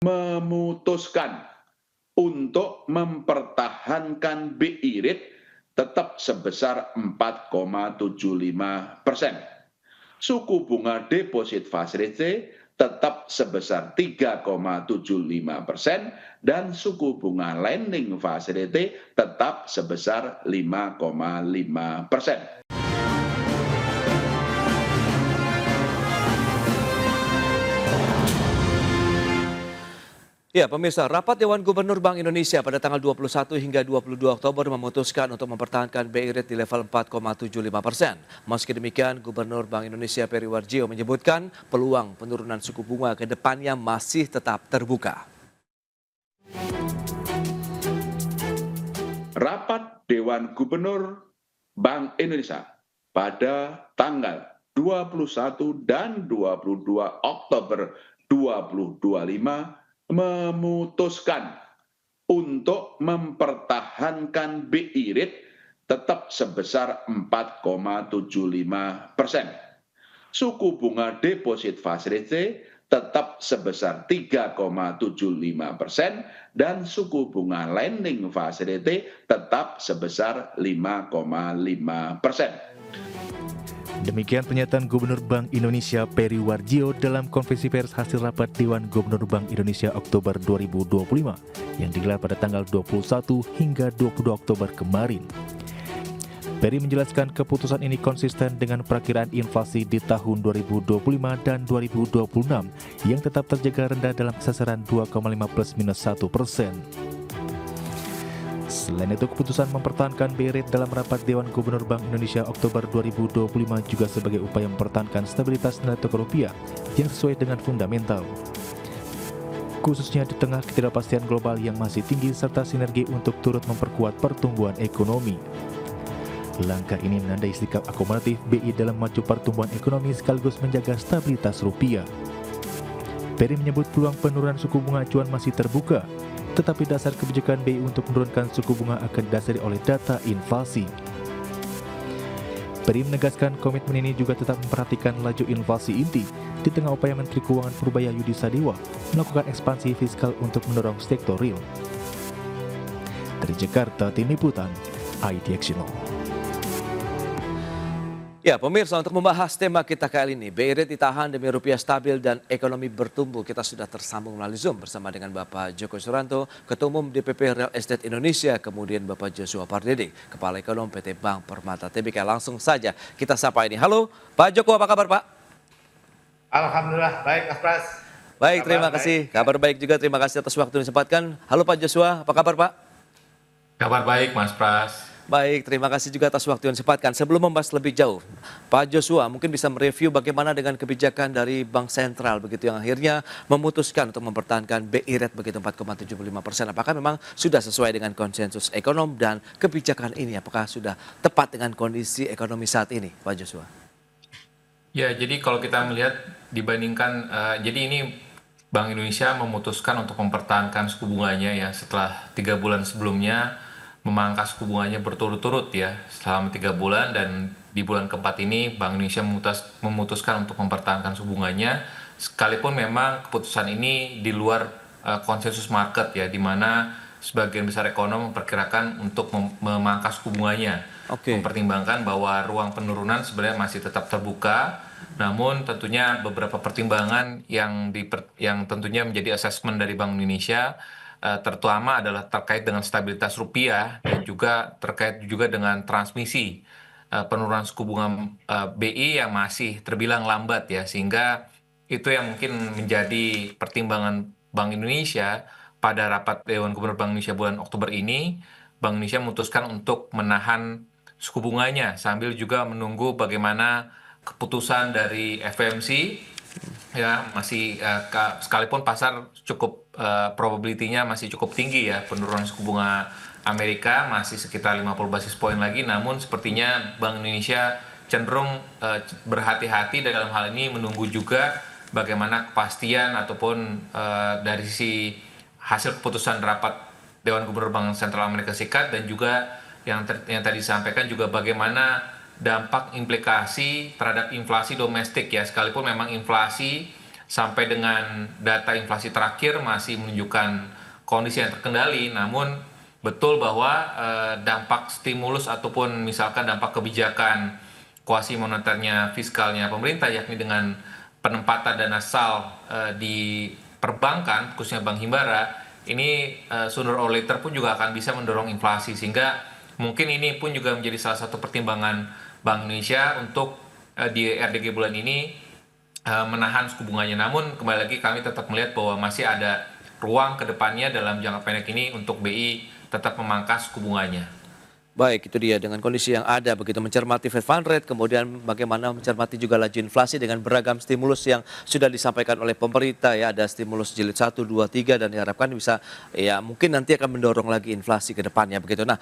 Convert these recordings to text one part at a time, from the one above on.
memutuskan untuk mempertahankan BI rate tetap sebesar 4,75%. Suku bunga deposit facility tetap sebesar 3,75% dan suku bunga lending facility tetap sebesar 5,5%. Ya, pemirsa, rapat Dewan Gubernur Bank Indonesia pada tanggal 21 hingga 22 Oktober memutuskan untuk mempertahankan BI rate di level 4,75%. Meski demikian, Gubernur Bank Indonesia Peri Warjio menyebutkan peluang penurunan suku bunga ke depannya masih tetap terbuka. Rapat Dewan Gubernur Bank Indonesia pada tanggal 21 dan 22 Oktober 2025 memutuskan untuk mempertahankan BI rate tetap sebesar 4,75%. Suku bunga deposit facility tetap sebesar 3,75% dan suku bunga lending facility tetap sebesar 5,5%. Demikian pernyataan Gubernur Bank Indonesia Peri Warjio dalam konferensi pers hasil rapat Dewan Gubernur Bank Indonesia Oktober 2025 yang digelar pada tanggal 21 hingga 22 Oktober kemarin. Peri menjelaskan keputusan ini konsisten dengan perakiraan inflasi di tahun 2025 dan 2026 yang tetap terjaga rendah dalam sasaran 2,5 plus minus 1%. Selain itu, keputusan mempertahankan BI rate dalam rapat Dewan Gubernur Bank Indonesia Oktober 2025 juga sebagai upaya mempertahankan stabilitas nilai tukar rupiah yang sesuai dengan fundamental. Khususnya di tengah ketidakpastian global yang masih tinggi serta sinergi untuk turut memperkuat pertumbuhan ekonomi. Langkah ini menandai sikap akomodatif BI dalam maju pertumbuhan ekonomi sekaligus menjaga stabilitas rupiah. Peri menyebut peluang penurunan suku bunga acuan masih terbuka, tetapi dasar kebijakan BI untuk menurunkan suku bunga akan didasari oleh data inflasi. Peri menegaskan komitmen ini juga tetap memperhatikan laju inflasi inti di tengah upaya Menteri Keuangan Purbaya Yudi Sadewa melakukan ekspansi fiskal untuk mendorong sektor real. Dari Jakarta, Tim Liputan, IDX Channel. Ya, pemirsa, untuk membahas tema kita kali ini, BI rate ditahan demi rupiah stabil dan ekonomi bertumbuh. Kita sudah tersambung melalui Zoom bersama dengan Bapak Joko Suranto, Ketua Umum DPP Real Estate Indonesia, kemudian Bapak Joshua Pardede, Kepala Ekonom PT Bank Permata Tbk. Langsung saja kita sapa ini. Halo, Pak Joko, apa kabar Pak? Alhamdulillah, baik Mas Pras. Baik, terima kasih. Kabar baik juga, terima kasih atas waktu yang disempatkan. Halo Pak Joshua, apa kabar Pak? Kabar baik Mas Pras. Baik, terima kasih juga atas waktu yang disempatkan. Sebelum membahas lebih jauh, Pak Joshua mungkin bisa mereview bagaimana dengan kebijakan dari Bank Sentral begitu yang akhirnya memutuskan untuk mempertahankan BI rate begitu 4,75%. Apakah memang sudah sesuai dengan konsensus ekonom dan kebijakan ini? Apakah sudah tepat dengan kondisi ekonomi saat ini, Pak Joshua? Ya, jadi kalau kita melihat dibandingkan, jadi ini Bank Indonesia memutuskan untuk mempertahankan suku bunganya ya setelah 3 bulan sebelumnya memangkas suku bunganya berturut-turut ya selama 3 bulan, dan di bulan keempat ini Bank Indonesia memutuskan untuk mempertahankan suku bunganya sekalipun memang keputusan ini di luar konsensus market ya, di mana sebagian besar ekonom memperkirakan untuk memangkas suku bunganya. Mempertimbangkan bahwa ruang penurunan sebenarnya masih tetap terbuka, namun tentunya beberapa pertimbangan yang tentunya menjadi asesmen dari Bank Indonesia terutama adalah terkait dengan stabilitas rupiah dan juga terkait juga dengan transmisi penurunan suku bunga BI yang masih terbilang lambat ya, sehingga itu yang mungkin menjadi pertimbangan Bank Indonesia pada rapat Dewan Gubernur Bank Indonesia bulan Oktober ini. Bank Indonesia memutuskan untuk menahan suku bunganya sambil juga menunggu bagaimana keputusan dari FOMC ya, masih sekalipun pasar cukup probability-nya masih cukup tinggi ya, penurunan suku bunga Amerika masih sekitar 50 basis poin lagi, namun sepertinya Bank Indonesia cenderung berhati-hati dalam hal ini, menunggu juga bagaimana kepastian ataupun dari sisi hasil keputusan rapat Dewan Gubernur Bank Sentral Amerika Serikat, dan juga yang tadi disampaikan juga bagaimana dampak implikasi terhadap inflasi domestik ya, sekalipun memang inflasi sampai dengan data inflasi terakhir masih menunjukkan kondisi yang terkendali, namun betul bahwa dampak stimulus ataupun misalkan dampak kebijakan kuasi moneternya fiskalnya pemerintah, yakni dengan penempatan dana sal di perbankan, khususnya Bank Himbara, ini sooner or later pun juga akan bisa mendorong inflasi, sehingga mungkin ini pun juga menjadi salah satu pertimbangan Bank Indonesia untuk di RDG bulan ini menahan suku bunganya. Namun kembali lagi kami tetap melihat bahwa masih ada ruang ke depannya dalam jangka pendek ini untuk BI tetap memangkas suku bunganya. Baik, itu dia dengan kondisi yang ada begitu mencermati Fed Fund Rate, kemudian bagaimana mencermati juga laju inflasi dengan beragam stimulus yang sudah disampaikan oleh pemerintah ya, ada stimulus jilid 1, 2, 3 dan diharapkan bisa ya mungkin nanti akan mendorong lagi inflasi ke depannya begitu. Nah,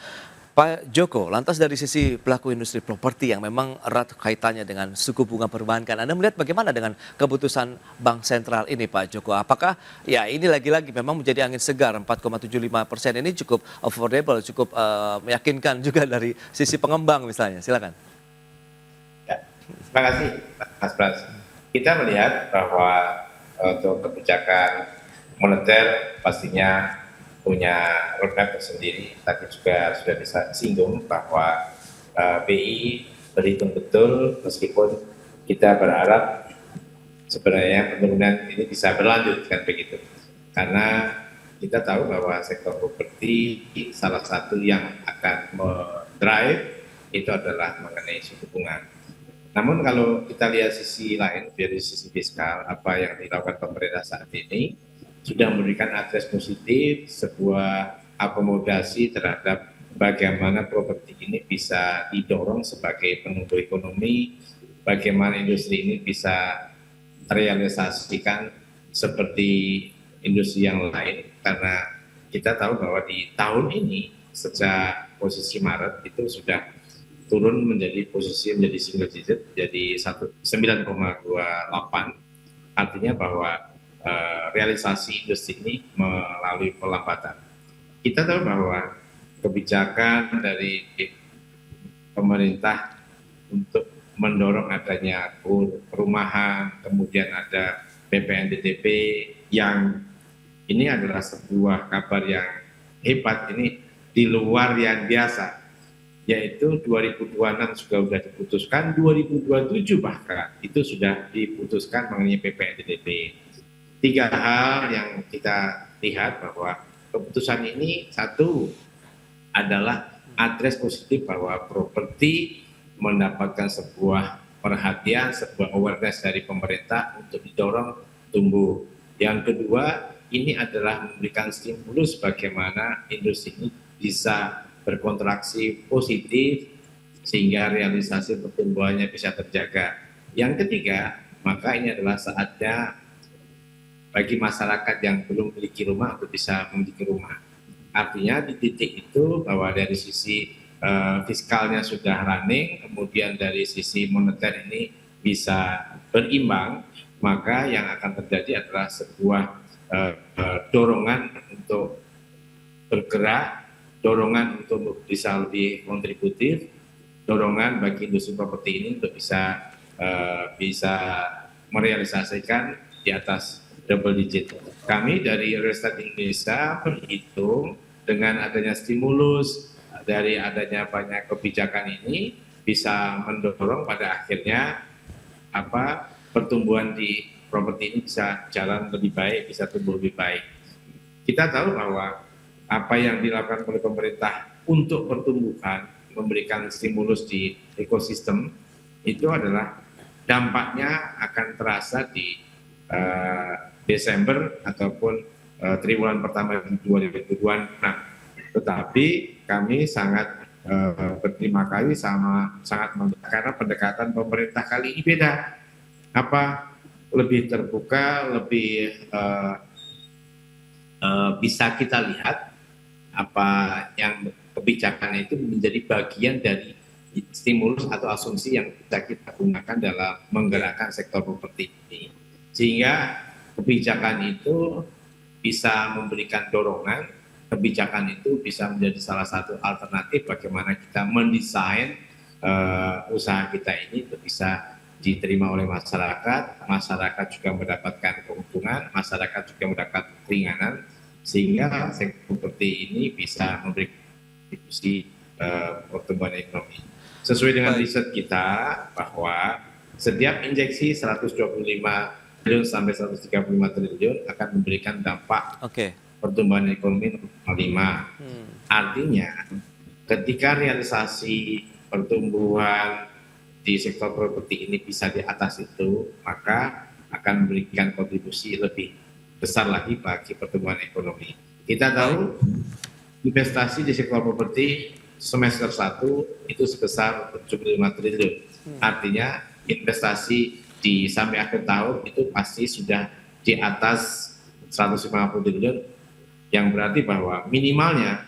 Pak Joko, lantas dari sisi pelaku industri properti yang memang erat kaitannya dengan suku bunga perbankan, Anda melihat bagaimana dengan keputusan Bank Sentral ini Pak Joko? Apakah ya ini lagi-lagi memang menjadi angin segar 4,75% ini cukup affordable, cukup meyakinkan juga dari sisi pengembang misalnya? Silakan. Ya, terima kasih Mas Pras. Kita melihat bahwa untuk kebijakan moneter pastinya punya roadmap tersendiri. Tadi juga sudah disinggung bahwa BI berhitung betul, meskipun kita berharap sebenarnya penurunan ini bisa berlanjut kan begitu. Karena kita tahu bahwa sektor properti salah satu yang akan mendrive itu adalah mengenai suku bunga. Namun kalau kita lihat sisi lain dari sisi fiskal, apa yang dilakukan pemerintah saat ini sudah memberikan akses positif, sebuah akomodasi terhadap bagaimana properti ini bisa didorong sebagai penumbuh ekonomi, bagaimana industri ini bisa terrealisasikan seperti industri yang lain, karena kita tahu bahwa di tahun ini sejak posisi Maret itu sudah turun menjadi single digit, jadi 9,28, artinya bahwa realisasi industri ini melalui pelambatan. Kita tahu bahwa kebijakan dari pemerintah untuk mendorong adanya perumahan, kemudian ada PPNBM yang ini adalah sebuah kabar yang hebat, ini di luar yang biasa, yaitu 2026 sudah diputuskan, 2027 bahkan itu sudah diputuskan mengenai PPNBM. 3 hal yang kita lihat bahwa keputusan ini, satu adalah address positif bahwa properti mendapatkan sebuah perhatian, sebuah awareness dari pemerintah untuk didorong tumbuh. Yang kedua, ini adalah memberikan stimulus bagaimana industri ini bisa berkontraksi positif sehingga realisasi pertumbuhannya bisa terjaga. Yang ketiga, maka ini adalah saatnya bagi masyarakat yang belum memiliki rumah untuk bisa memiliki rumah. Artinya di titik itu bahwa dari sisi fiskalnya sudah running, kemudian dari sisi moneter ini bisa berimbang, maka yang akan terjadi adalah sebuah dorongan untuk bergerak, dorongan untuk bisa lebih kontributif, dorongan bagi industri properti ini untuk bisa merealisasikan di atas double digit. Kami dari Real Estate Indonesia berhitung dengan adanya stimulus, dari adanya banyak kebijakan ini bisa mendorong pada akhirnya pertumbuhan di properti ini bisa jalan lebih baik, bisa tumbuh lebih baik. Kita tahu bahwa apa yang dilakukan oleh pemerintah untuk pertumbuhan, memberikan stimulus di ekosistem, itu adalah dampaknya akan terasa di Desember ataupun triwulan pertama 2026. Tetapi kami sangat berterima kasih karena pendekatan pemerintah kali ini beda. Lebih terbuka, lebih bisa kita lihat apa yang kebijakan itu menjadi bagian dari stimulus atau asumsi yang bisa kita gunakan dalam menggerakkan sektor properti ini. Sehingga kebijakan itu bisa memberikan dorongan, kebijakan itu bisa menjadi salah satu alternatif bagaimana kita mendesain usaha kita ini untuk bisa diterima oleh masyarakat, masyarakat juga mendapatkan keuntungan, masyarakat juga mendapat keringanan, sehingga sektor properti ini bisa memberi kontribusi pertumbuhan ekonomi. Sesuai dengan riset kita bahwa setiap injeksi 125 triliun sampai 135 triliun akan memberikan dampak pertumbuhan ekonomi 0,5. Artinya ketika realisasi pertumbuhan di sektor properti ini bisa di atas itu, maka akan memberikan kontribusi lebih besar lagi bagi pertumbuhan ekonomi. Kita tahu investasi di sektor properti semester 1 itu sebesar 75 triliun. Artinya investasi di sampai akhir tahun itu pasti sudah di atas 150 triliun, yang berarti bahwa minimalnya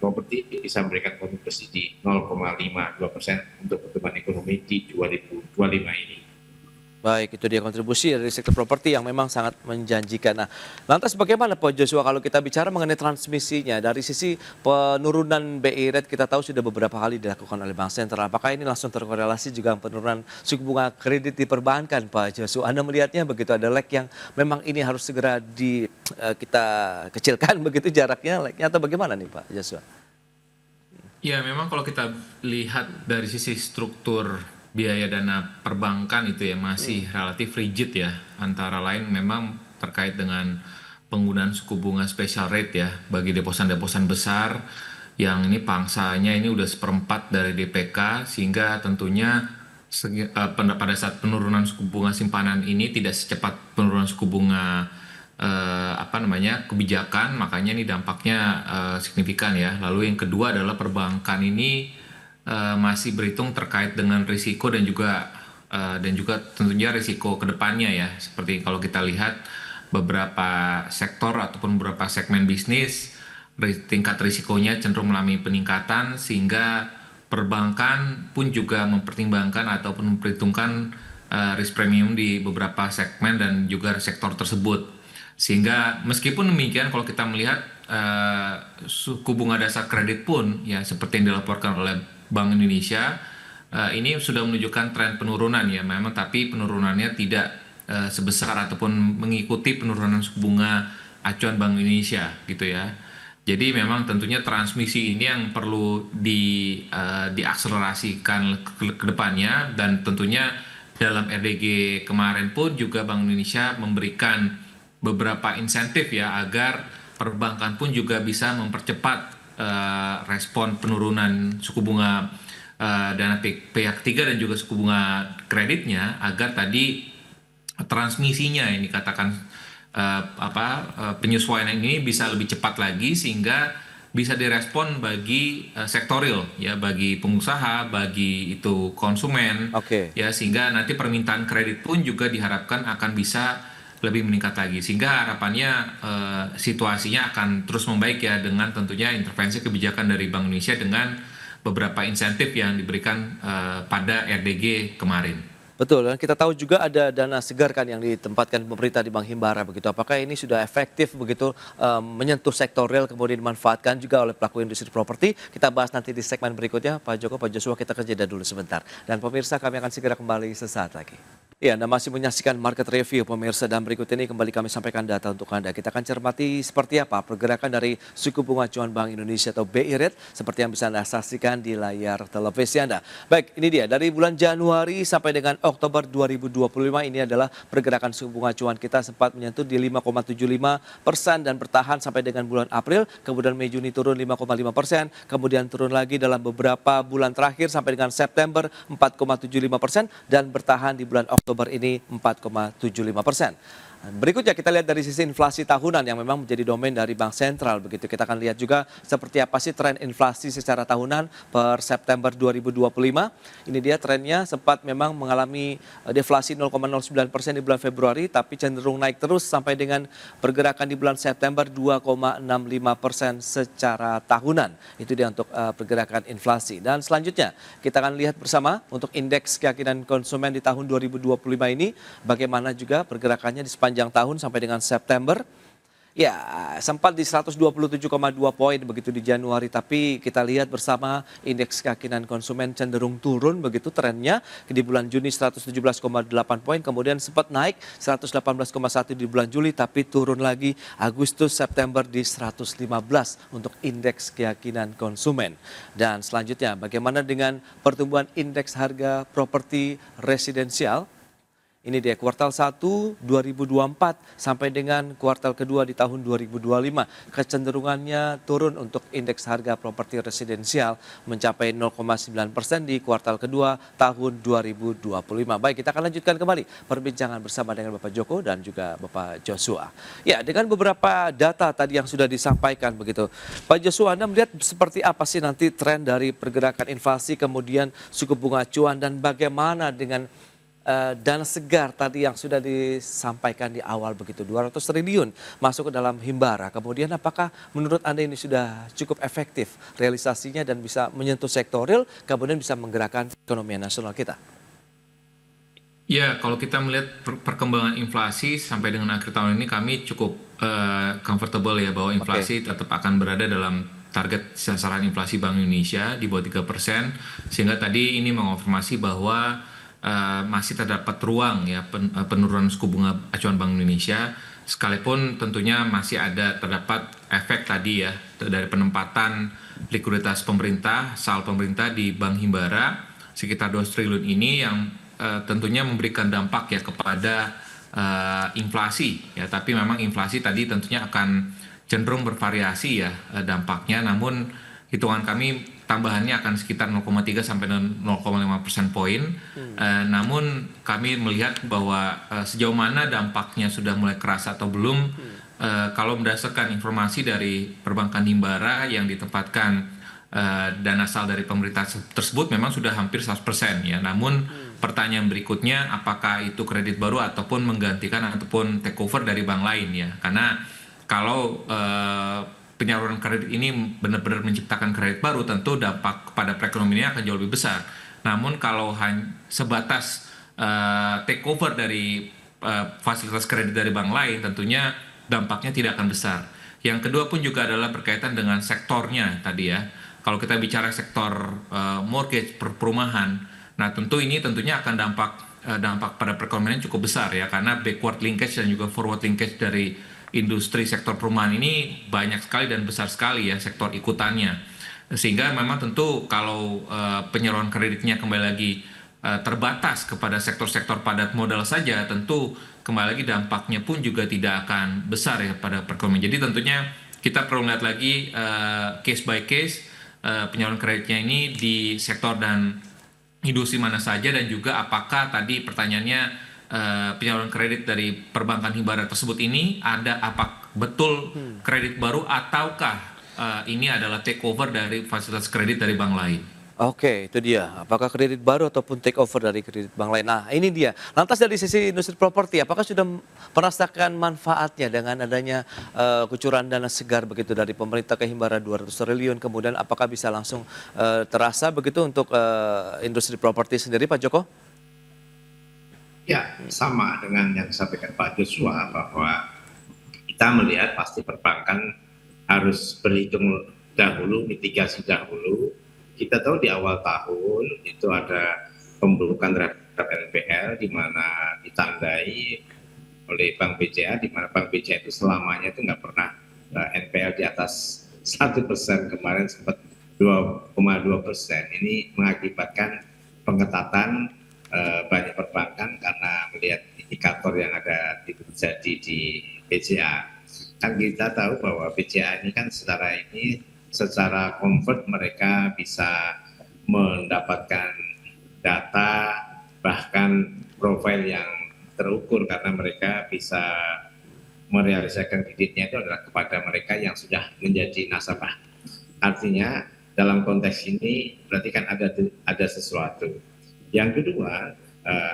properti bisa memberikan kontribusi di 0,52% untuk pertumbuhan ekonomi di 2025 ini. Baik, itu dia kontribusi dari sektor properti yang memang sangat menjanjikan. Nah, lantas bagaimana Pak Joshua kalau kita bicara mengenai transmisinya? Dari sisi penurunan BI rate kita tahu sudah beberapa kali dilakukan oleh Bank Sentral. Apakah ini langsung terkorelasi juga penurunan suku bunga kredit di perbankan Pak Joshua? Anda melihatnya begitu, ada lag yang memang ini harus segera kita kecilkan begitu jaraknya, lagnya, atau bagaimana nih Pak Joshua? Ya, memang kalau kita lihat dari sisi struktur biaya dana perbankan itu ya masih relatif rigid ya, antara lain memang terkait dengan penggunaan suku bunga special rate ya bagi deposan-deposan besar yang ini pangsanya ini udah 1/4 dari DPK, sehingga tentunya pada saat penurunan suku bunga simpanan ini tidak secepat penurunan suku bunga kebijakan, makanya ini dampaknya signifikan ya. Lalu yang kedua adalah perbankan ini masih berhitung terkait dengan risiko dan juga tentunya risiko kedepannya ya, seperti kalau kita lihat beberapa sektor ataupun beberapa segmen bisnis tingkat risikonya cenderung mengalami peningkatan, sehingga perbankan pun juga mempertimbangkan ataupun memperhitungkan risk premium di beberapa segmen dan juga sektor tersebut. Sehingga meskipun demikian kalau kita melihat suku bunga dasar kredit pun ya seperti yang dilaporkan oleh Bank Indonesia ini sudah menunjukkan tren penurunan ya memang, tapi penurunannya tidak sebesar ataupun mengikuti penurunan suku bunga acuan Bank Indonesia gitu ya. Jadi memang tentunya transmisi ini yang perlu diakselerasikan ke depannya, dan tentunya dalam RDG kemarin pun juga Bank Indonesia memberikan beberapa insentif ya agar perbankan pun juga bisa mempercepat respon penurunan suku bunga dana pihak ketiga dan juga suku bunga kreditnya, agar tadi transmisinya ini katakan penyesuaian ini bisa lebih cepat lagi, sehingga bisa direspon bagi sektoril ya, bagi pengusaha, bagi itu konsumen ya, sehingga nanti permintaan kredit pun juga diharapkan akan bisa lebih meningkat lagi, sehingga harapannya situasinya akan terus membaik ya, dengan tentunya intervensi kebijakan dari Bank Indonesia dengan beberapa insentif yang diberikan pada RDG kemarin. Betul, dan kita tahu juga ada dana segar kan yang ditempatkan pemerintah di Bank Himbara begitu. Apakah ini sudah efektif begitu menyentuh sektor real kemudian dimanfaatkan juga oleh pelaku industri properti? Kita bahas nanti di segmen berikutnya. Pak Joko, Pak Joshua, kita jeda dulu sebentar. Dan pemirsa, kami akan segera kembali sesaat lagi. Ya, Anda masih menyaksikan Market Review pemirsa, dan berikut ini kembali kami sampaikan data untuk Anda. Kita akan cermati seperti apa pergerakan dari suku bunga acuan Bank Indonesia atau BI rate seperti yang bisa Anda saksikan di layar televisi Anda. Baik, ini dia dari bulan Januari sampai dengan Oktober 2025 ini adalah pergerakan suku bunga acuan kita sempat menyentuh di 5,75% dan bertahan sampai dengan bulan April, kemudian Mei Juni turun 5,5%, kemudian turun lagi dalam beberapa bulan terakhir sampai dengan September 4,75% dan bertahan di bulan Oktober ini 4,75%. Berikutnya kita lihat dari sisi inflasi tahunan yang memang menjadi domain dari Bank Sentral begitu. Kita akan lihat juga seperti apa sih tren inflasi secara tahunan per September 2025. Ini dia trennya, sempat memang mengalami deflasi 0,09% di bulan Februari, tapi cenderung naik terus sampai dengan pergerakan di bulan September 2,65% secara tahunan. Itu dia untuk pergerakan inflasi. Dan selanjutnya kita akan lihat bersama untuk indeks keyakinan konsumen di tahun 2025 ini bagaimana juga pergerakannya di sepanjang tahun sampai dengan September. Ya, sempat di 127,2 poin begitu di Januari, tapi kita lihat bersama indeks keyakinan konsumen cenderung turun begitu trennya. Di bulan Juni 117,8 poin, kemudian sempat naik 118,1 di bulan Juli, tapi turun lagi Agustus September di 115 untuk indeks keyakinan konsumen. Dan selanjutnya, bagaimana dengan pertumbuhan indeks harga properti residensial? Ini dia kuartal 1 2024 sampai dengan kuartal kedua di tahun 2025. Kecenderungannya turun untuk indeks harga properti residensial mencapai 0,9% di kuartal kedua tahun 2025. Baik, kita akan lanjutkan kembali perbincangan bersama dengan Bapak Joko dan juga Bapak Joshua. Ya, dengan beberapa data tadi yang sudah disampaikan begitu. Pak Joshua, Anda melihat seperti apa sih nanti tren dari pergerakan inflasi, kemudian suku bunga acuan, dan bagaimana dengan dana segar tadi yang sudah disampaikan di awal begitu, 200 triliun masuk ke dalam Himbara. Kemudian apakah menurut Anda ini sudah cukup efektif realisasinya dan bisa menyentuh sektor real, kemudian bisa menggerakkan ekonomi nasional kita? Ya, kalau kita melihat perkembangan inflasi sampai dengan akhir tahun ini, kami cukup comfortable ya bahwa inflasi tetap akan berada dalam target sasaran inflasi Bank Indonesia di bawah 3%, sehingga tadi ini mengonfirmasi bahwa masih terdapat ruang ya penurunan suku bunga acuan Bank Indonesia, sekalipun tentunya masih terdapat efek tadi ya dari penempatan likuiditas pemerintah, saldo pemerintah di Bank Himbara sekitar 2 triliun ini yang tentunya memberikan dampak ya kepada inflasi ya. Tapi memang inflasi tadi tentunya akan cenderung bervariasi ya dampaknya, namun hitungan kami tambahannya akan sekitar 0,3 sampai 0,5% poin. Namun kami melihat bahwa sejauh mana dampaknya sudah mulai kerasa atau belum, kalau berdasarkan informasi dari perbankan Himbara yang ditempatkan dana saldo dari pemerintah tersebut memang sudah hampir 100% ya. Namun pertanyaan berikutnya, apakah itu kredit baru ataupun menggantikan ataupun take over dari bank lain ya. Karena kalau penyaluran kredit ini benar-benar menciptakan kredit baru, tentu dampak kepada perekonomian akan jauh lebih besar. Namun kalau hanya sebatas take over dari fasilitas kredit dari bank lain, tentunya dampaknya tidak akan besar. Yang kedua pun juga adalah berkaitan dengan sektornya tadi ya. Kalau kita bicara sektor mortgage perumahan, nah tentunya akan dampak pada perekonomian cukup besar ya, karena backward linkage dan juga forward linkage dari industri sektor perumahan ini banyak sekali dan besar sekali ya sektor ikutannya, sehingga memang tentu kalau penyaluran kreditnya kembali lagi terbatas kepada sektor-sektor padat modal saja, tentu kembali lagi dampaknya pun juga tidak akan besar ya pada perekonomian. Jadi tentunya kita perlu lihat lagi case by case penyaluran kreditnya ini di sektor dan industri mana saja, dan juga apakah tadi pertanyaannya penyaluran kredit dari perbankan Himbara tersebut ini apa betul kredit baru ataukah ini adalah take over dari fasilitas kredit dari bank lain. Oke, itu dia. Apakah kredit baru ataupun take over dari kredit bank lain? Nah, ini dia. Lantas dari sisi industri properti, apakah sudah merasakan manfaatnya dengan adanya kucuran dana segar begitu dari pemerintah ke Himbara 200 triliun, kemudian apakah bisa langsung terasa begitu untuk industri properti sendiri, Pak Joko? Ya, sama dengan yang disampaikan Pak Joshua, bahwa kita melihat pasti perbankan harus berhitung dahulu, mitigasi dahulu. Kita tahu di awal tahun itu ada pemburukan terhadap NPL di mana ditandai oleh Bank BCA, di mana Bank BCA itu selamanya itu nggak pernah NPL di atas 1%, kemarin sempat 2,2%. Ini mengakibatkan pengetatan banyak perbankan karena melihat indikator yang ada terjadi di BCA. Kan kita tahu bahwa BCA ini kan secara convert mereka bisa mendapatkan data bahkan profil yang terukur, karena mereka bisa merealisasikan kreditnya itu adalah kepada mereka yang sudah menjadi nasabah. Artinya dalam konteks ini berarti kan ada sesuatu. Yang kedua,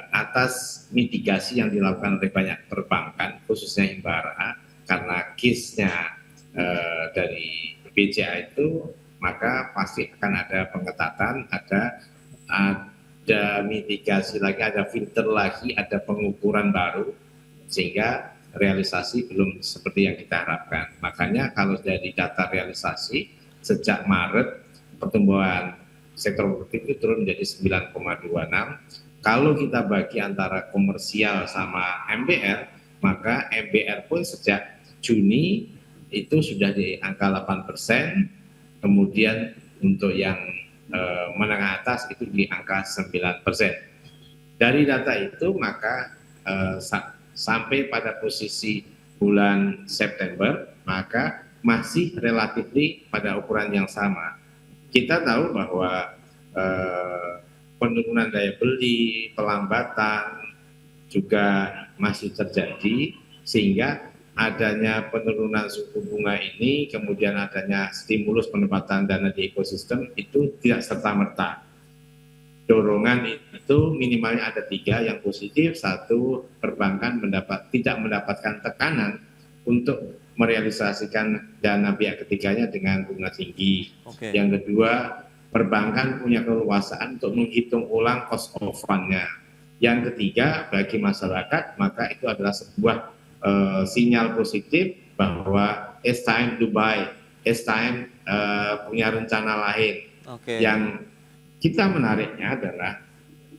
atas mitigasi yang dilakukan oleh banyak perbankan, khususnya Himbara, karena case-nya dari BCA itu, maka pasti akan ada pengetatan, ada mitigasi lagi, ada filter lagi, ada pengukuran baru, sehingga realisasi belum seperti yang kita harapkan. Makanya kalau dari data realisasi sejak Maret pertumbuhan sektor properti itu turun menjadi 9,26. Kalau kita bagi antara komersial sama MBR, maka MBR pun sejak Juni itu sudah di angka 8%, kemudian untuk yang menengah atas itu di angka 9%. Dari data itu maka sampai pada posisi bulan September, maka masih relatif pada ukuran yang sama. Kita tahu bahwa penurunan daya beli, pelambatan juga masih terjadi, sehingga adanya penurunan suku bunga ini, kemudian adanya stimulus penempatan dana di ekosistem itu tidak serta-merta. Dorongan itu minimalnya ada 3 yang positif. 1, perbankan tidak mendapatkan tekanan untuk merealisasikan dana pihak ketiganya dengan bunga tinggi. Yang kedua, perbankan punya keleluasaan untuk menghitung ulang cost of fund-nya. Yang ketiga, bagi masyarakat maka itu adalah sebuah sinyal positif bahwa it's time to buy, it's time punya rencana lain. Yang kita menariknya adalah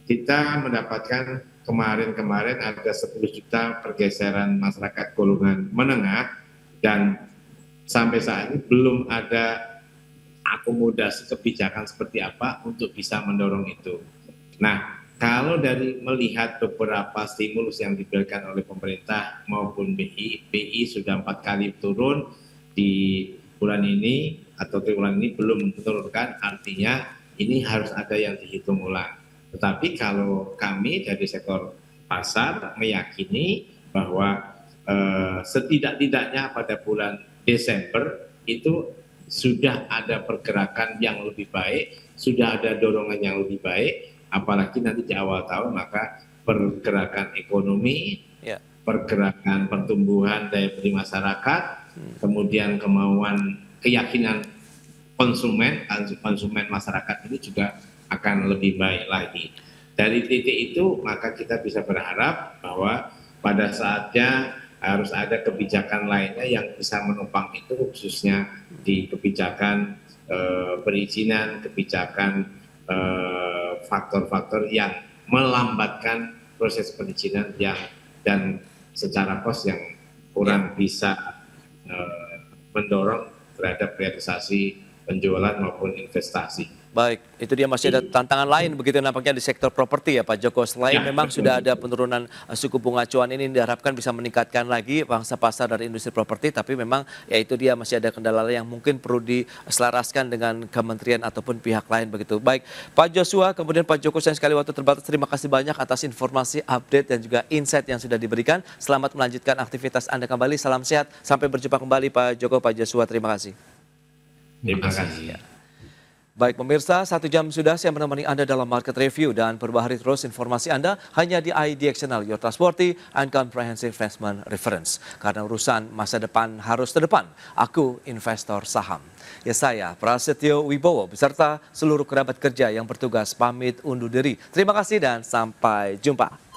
kita mendapatkan kemarin ada 10 juta pergeseran masyarakat golongan menengah, dan sampai saat ini belum ada akomodasi kebijakan seperti apa untuk bisa mendorong itu. Nah, kalau dari melihat beberapa stimulus yang diberikan oleh pemerintah maupun BI sudah 4 kali turun di bulan ini, atau triwulan ini belum menurunkan, artinya ini harus ada yang dihitung ulang. Tetapi kalau kami dari sektor pasar meyakini bahwa setidak-tidaknya pada bulan Desember itu sudah ada pergerakan yang lebih baik, sudah ada dorongan yang lebih baik, apalagi nanti di awal tahun maka pergerakan ekonomi, pergerakan pertumbuhan daya beli masyarakat, kemudian keyakinan konsumen masyarakat ini juga akan lebih baik lagi. Dari titik itu maka kita bisa berharap bahwa pada saatnya harus ada kebijakan lainnya yang bisa menopang itu, khususnya di kebijakan perizinan, kebijakan faktor-faktor yang melambatkan proses perizinan dan secara kos yang kurang bisa mendorong terhadap realisasi penjualan maupun investasi. Baik, itu dia, masih ada tantangan lain begitu nampaknya di sektor properti ya Pak Joko. Selain memang sudah ada penurunan suku bunga acuan, ini diharapkan bisa meningkatkan lagi pangsa pasar dari industri properti, tapi memang ya itu dia, masih ada kendala yang mungkin perlu diselaraskan dengan kementerian ataupun pihak lain begitu. Baik, Pak Joshua, kemudian Pak Joko, sayang sekali waktu terbatas. Terima kasih banyak atas informasi, update dan juga insight yang sudah diberikan. Selamat melanjutkan aktivitas Anda kembali. Salam sehat. Sampai berjumpa kembali Pak Joko, Pak Joshua. Terima kasih. Terima kasih. Baik pemirsa, 1 jam sudah saya menemani Anda dalam Market Review, dan perbaharui terus informasi Anda hanya di iDXNL, Your Trustworthy and Comprehensive Investment Reference. Karena urusan masa depan harus terdepan, aku investor saham. Ya, saya Prasetyo Wibowo beserta seluruh kerabat kerja yang bertugas pamit undur diri. Terima kasih dan sampai jumpa.